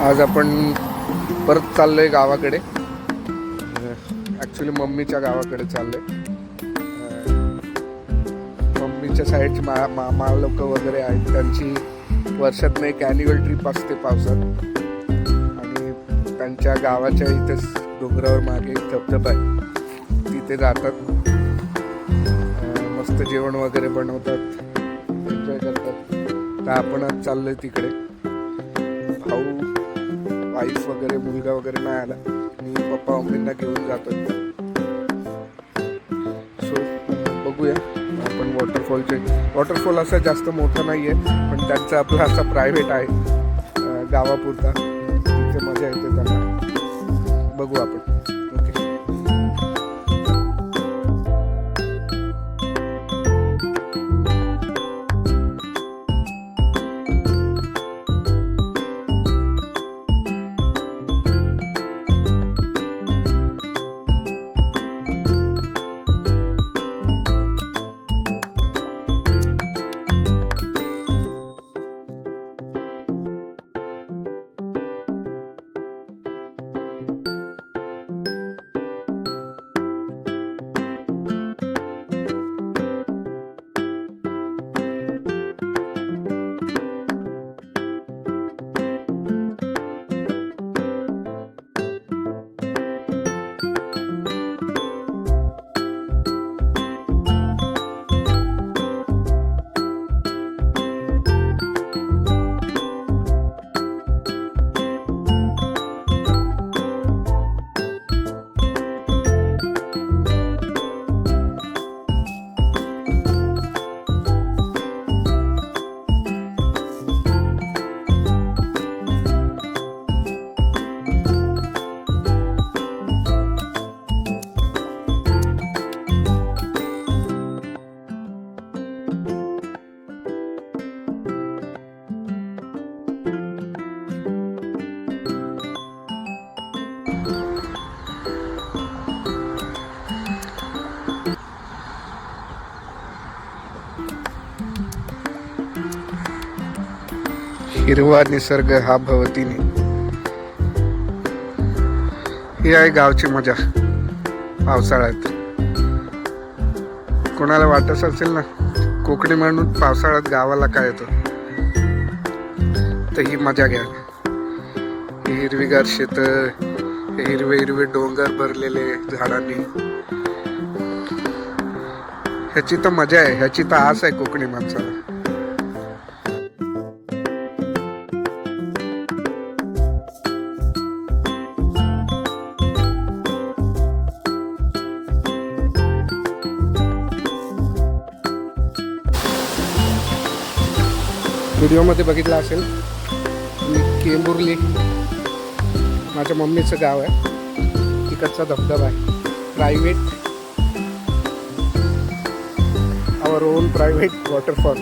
आज आपण परत चाललोय गावाकडे. ॲक्च्युली मम्मीच्या गावाकडे चाललोय. मम्मीच्या साईडची मामा लोक वगैरे आहेत, त्यांची वर्षातनं एक ॲन्युअल ट्रिप असते पावसात. आणि त्यांच्या गावाच्या इथेच डोंगरावर मागे एक धबधबा आहे, तिथे जातात. मस्त जेवण वगैरे बनवतात, एन्जॉय करतात. तर आपण आज चाललोय तिकडे. भाऊ, वाईफ वगैरे, मुलगा वगैरे नाही आला. मी पप्पा मम्मींना घेऊन जातोय. सो बघूया आपण वॉटरफॉल असा जास्त मोठा नाही आहे, पण त्यांचा आपला असा प्रायव्हेट आहे गावापुरता. तिथे मजा येते त्यांना. बघू आपण. हिरवा निसर्ग हा भवतीने. ही आहे गावची मजा पावसाळ्यात. कोणाला वाटत असेल ना कोकणी म्हणून पावसाळ्यात गावाला काय येतो, तर ही मजा घ्या. ही हिरवीगार शेत, हिरवे हिरवे डोंगर भरलेले झाडांनी. ह्याची तर मजा आहे, ह्याची तर आस आहे कोकणी माणसाला. व्हिडिओमध्ये बघितलं असेल मी केंबुर्ली माझ्या मम्मीचं गाव आहे. तिकडचा धबधबा आहे, private, our own private waterfall.